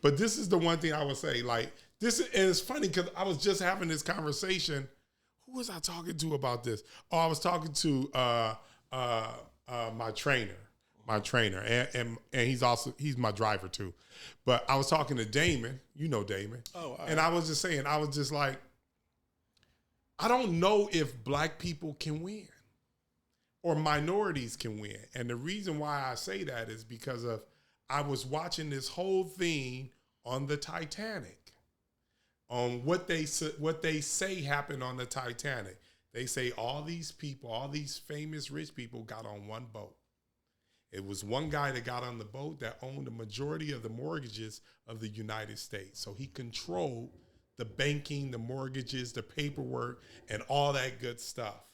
But this is the one thing I would say, like this, and it's funny because I was just having this conversation. Who was I talking to about this? Oh, I was talking to my trainer, and he's my driver too. But I was talking to Damon, you know Damon, and I was just saying, I was just like, I don't know if black people can win or minorities can win, and the reason why I say that is because of I was watching this whole thing on the Titanic, on what they say happened on the Titanic. They say all these people, all these famous rich people got on one boat. It was one guy that got on the boat that owned the majority of the mortgages of the United States. So he controlled the banking, the mortgages, the paperwork, and all that good stuff.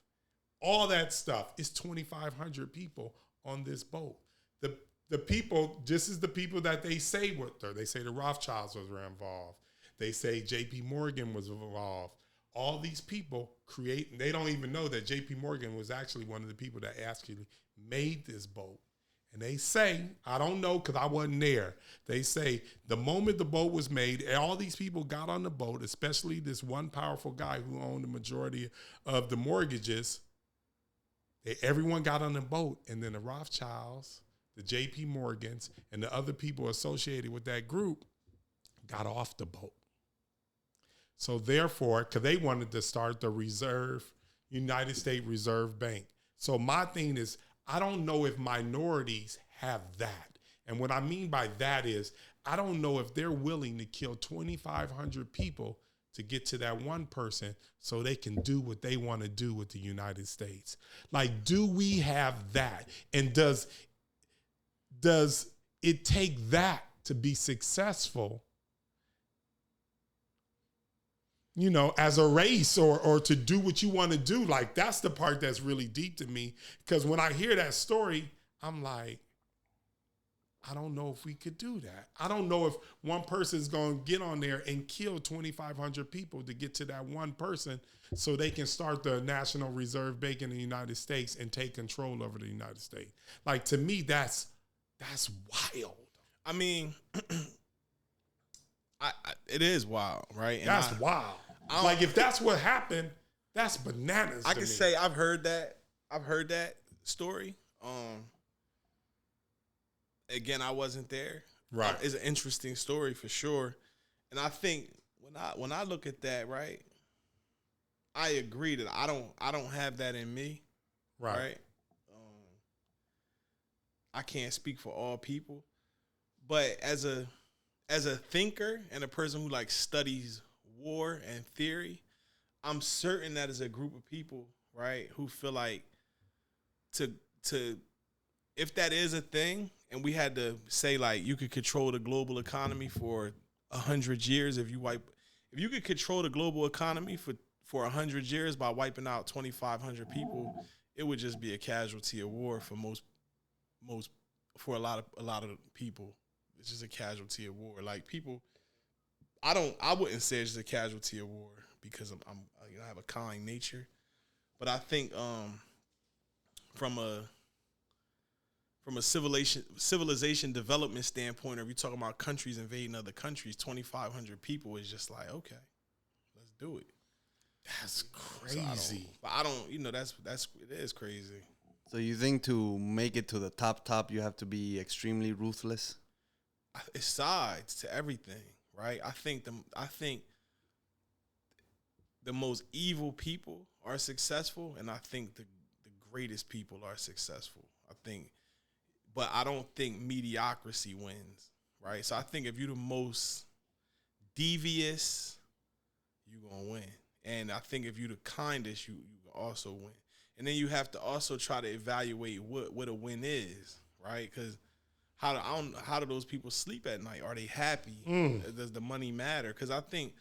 All that stuff is 2,500 people on this boat. The people, just as the people that they say were there, they say the Rothschilds were involved. They say J.P. Morgan was involved. All these people create, they don't even know that J.P. Morgan was actually one of the people that actually made this boat. And they say, I don't know because I wasn't there. They say the moment the boat was made, all these people got on the boat, especially this one powerful guy who owned the majority of the mortgages. Everyone got on the boat, and then the Rothschilds, the J.P. Morgans, and the other people associated with that group got off the boat. So therefore, because they wanted to start the United States Reserve Bank. So my thing is, I don't know if minorities have that. And what I mean by that is, I don't know if they're willing to kill 2,500 people to get to that one person so they can do what they want to do with the United States. Like, do we have that? And does it take that to be successful, you know, as a race or to do what you want to do? Like, that's the part that's really deep to me. Because when I hear that story, I'm like, I don't know if we could do that. I don't know if one person is going to get on there and kill 2,500 people to get to that one person so they can start the National Reserve Bank in the United States and take control over the United States. Like, to me, that's wild. I mean, it is wild, right? And that's wild. Like, if that's what happened, that's bananas. I can say I've heard that. I've heard that story. Again, I wasn't there. Right. It's an interesting story for sure. And I think when I look at that, right, I agree that I don't have that in me. Right. I can't speak for all people, but as a thinker and a person who like studies war and theory, I'm certain that as a group of people, right, who feel like to if that is a thing, and we had to say like you could control the global economy for 100 years, if you could control the global economy for 100 years by wiping out 2,500 people, it would just be a casualty of war for most for a lot of people. It's just a casualty of war. Like, people, I wouldn't say it's just a casualty of war because I have a kind nature, but I think from a civilization development standpoint, or if you're talking about countries invading other countries, 2,500 people is just like, okay, let's do it. That's crazy. So I don't, it is crazy. So you think to make it to the top, you have to be extremely ruthless? It's sides to everything, right? I think the most evil people are successful, and I think the greatest people are successful. But I don't think mediocrity wins, right? So I think if you're the most devious, you're going to win. And I think if you're the kindest, you also win. And then you have to also try to evaluate what a win is, right? Because how do those people sleep at night? Are they happy? Does the money matter? Because I think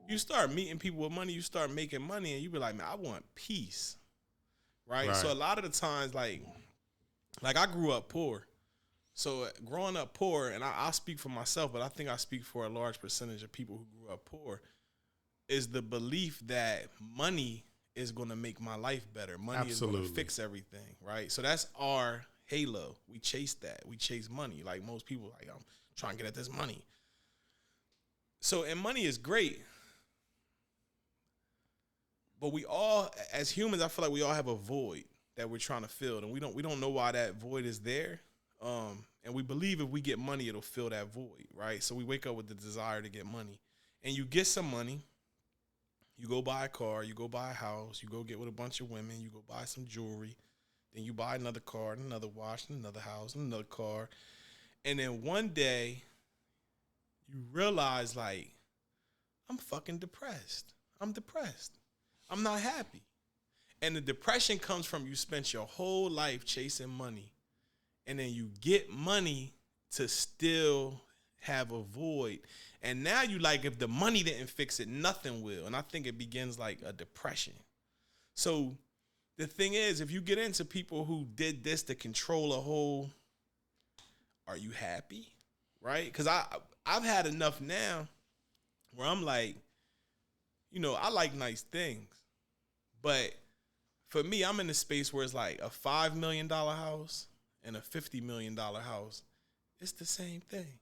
you start meeting people with money, you start making money, and you be like, man, I want peace, right? So a lot of the times, like I grew up poor. So growing up poor, and I speak for myself, but I think I speak for a large percentage of people who grew up poor, is the belief that money is going to make my life better. Money is going to fix everything, right? So that's our halo. We chase that. We chase money. Like most people, like, I'm trying to get at this money. So, and money is great. But we all, as humans, I feel like we all have a void that we're trying to fill, and we don't know why that void is there. And we believe if we get money, it'll fill that void, right? So we wake up with the desire to get money, and you get some money. You go buy a car, you go buy a house, you go get with a bunch of women, you go buy some jewelry, then you buy another car, and another watch, and another house, and another car, and then one day you realize, like, I'm fucking depressed. I'm depressed. I'm not happy. And the depression comes from you spent your whole life chasing money. And then you get money to still have a void. And now you like, if the money didn't fix it, nothing will. And I think it begins like a depression. So the thing is, if you get into people who did this to control a whole, are you happy? Right? Because I've had enough now where I'm like, you know, I like nice things. But for me, I'm in a space where it's like a $5 million house and a $50 million house. It's the same thing.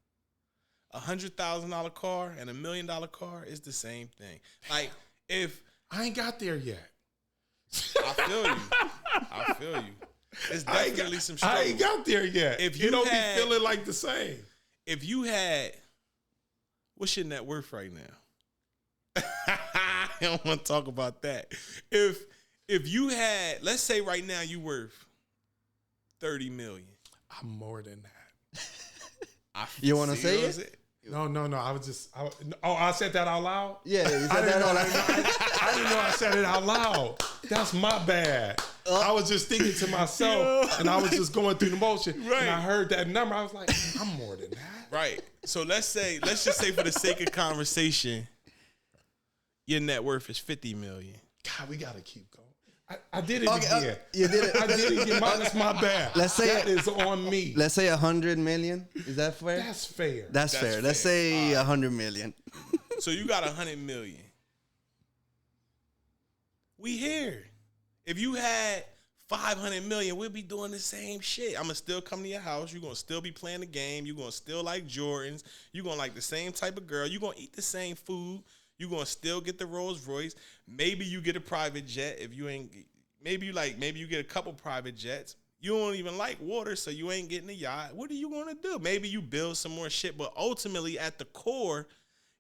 $100,000 car and $1 million car is the same thing. Like, if I ain't got there yet. I feel you. It's definitely some struggle. I ain't got there yet. If you don't be feeling like the same. If you had, what's your net worth right now? I don't want to talk about that. If you had, let's say right now you worth $30 million. I'm more than that. You want to say it? No. I said that out loud? Yeah, you said that out loud. I didn't know I said it out loud. That's my bad. I was just thinking to myself, and I was just going through the motion. Right. And I heard that number. I was like, I'm more than that. Right. So let's just say for the sake of conversation, your net worth is $50 million. God, we got to keep going. I did it Okay, again. you did it. I did it again. That's my bad. Let's say that is on me. Let's say 100 million. Is that fair? That's fair. That's fair. Let's say 100 million. So you got 100 million. We here. If you had 500 million, we'd be doing the same shit. I'm going to still come to your house. You're going to still be playing the game. You're going to still like Jordans. You're going to like the same type of girl. You're going to eat the same food. You're going to still get the Rolls Royce. Maybe you get a private jet if you ain't, maybe you get a couple private jets. You don't even like water, so you ain't getting a yacht. What are you going to do? Maybe you build some more shit, but ultimately at the core,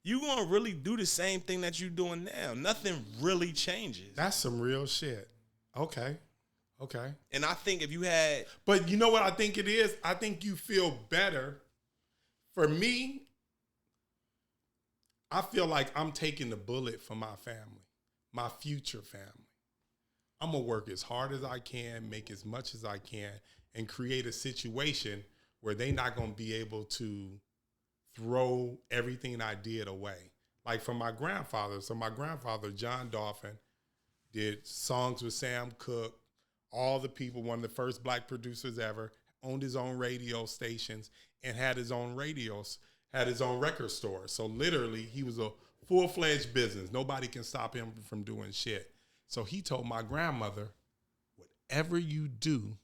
you're going to really do the same thing that you're doing now. Nothing really changes. That's some real shit. Okay. And I think if you had... But you know what I think it is? I think you feel better. For me, I feel like I'm taking the bullet for my family, my future family. I'm going to work as hard as I can, make as much as I can, and create a situation where they're not going to be able to throw everything I did away. Like for my grandfather. So my grandfather, John Dolphin, did songs with Sam Cooke, all the people, one of the first black producers ever, owned his own radio stations and had his own radios, had his own record store. So literally, he was a full-fledged business. Nobody can stop him from doing shit. So he told my grandmother, whatever you do,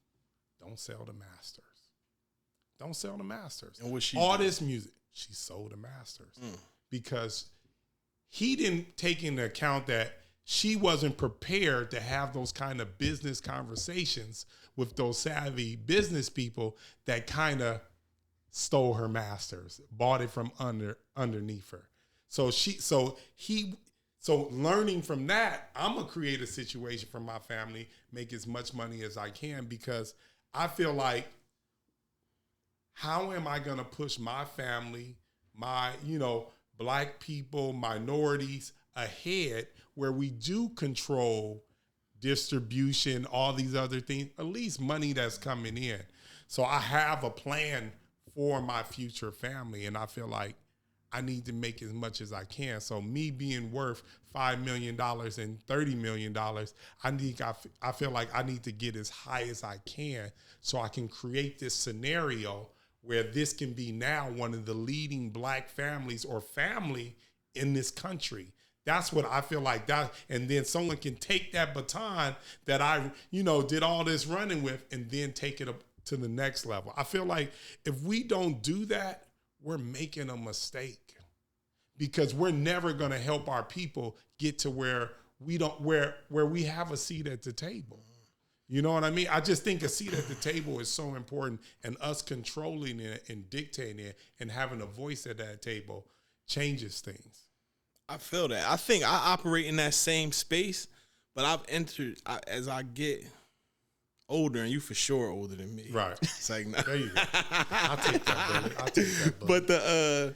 don't sell the masters. Don't sell the masters. And what she all did? This music, she sold the masters. Because he didn't take into account that she wasn't prepared to have those kind of business conversations with those savvy business people that kind of stole her masters, bought it from underneath her. So learning from that, I'm going to create a situation for my family, make as much money as I can, because I feel like, how am I going to push my family, my, black people, minorities ahead where we do control distribution, all these other things, at least money that's coming in. So I have a plan for my future family, and I feel like I need to make as much as I can. So me being worth $5 million and $30 million, I feel like I need to get as high as I can so I can create this scenario where this can be now one of the leading black families or family in this country. That's what I feel like that. And then someone can take that baton that I, did all this running with and then take it up to the next level. I feel like if we don't do that, we're making a mistake, because we're never going to help our people get to where we don't where we have a seat at the table. You know what I mean? I just think a seat at the table is so important, and us controlling it and dictating it and having a voice at that table changes things. I feel that. I think I operate in that same space, but I've entered as I get older, and you for sure older than me. Right. It's like, nah. There you go. I'll take that, brother. I'll take that, brother. But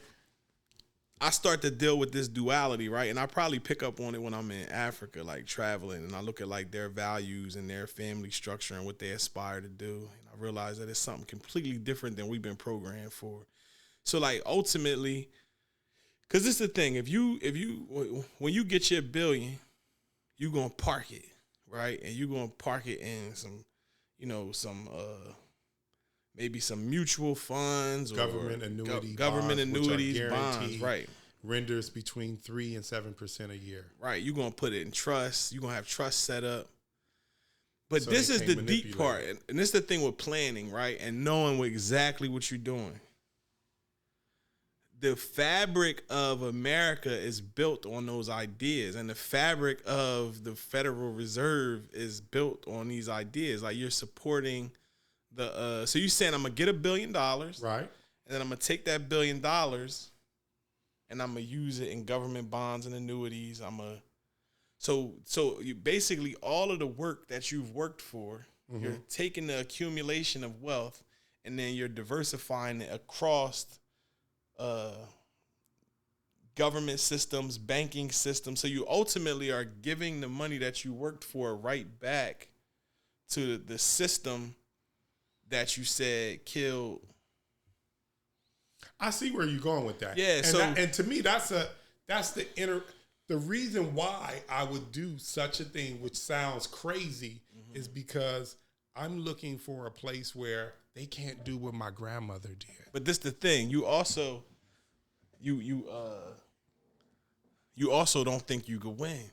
I start to deal with this duality, right? And I probably pick up on it when I'm in Africa, like traveling, and I look at like their values and their family structure and what they aspire to do. And I realize that it's something completely different than we've been programmed for. So like ultimately, because this is the thing, when you get your billion, you're going to park it, right? And you're going to park it in some, maybe some mutual funds government or annuity government bonds, annuities, bonds, right? Renders between 3 and 7% a year. Right. You're gonna put it in trust. You're gonna have trust set up. But So this is the manipulate deep part, and this is the thing with planning, right? And knowing exactly what you're doing. The fabric of America is built on those ideas, and the fabric of the Federal Reserve is built on these ideas. Like you're supporting so you're saying I'm gonna get $1 billion, right? And then I'm gonna take that $1 billion and I'm gonna use it in government bonds and annuities. So you basically all of the work that you've worked for, you're taking the accumulation of wealth and then you're diversifying it across government systems, banking systems. So you ultimately are giving the money that you worked for right back to the system that you said killed. I see where you're going with that. Yeah. And to me, that's the reason why I would do such a thing, which sounds crazy, is because I'm looking for a place where they can't do what my grandmother did. But this the thing. You also, you also don't think you could win.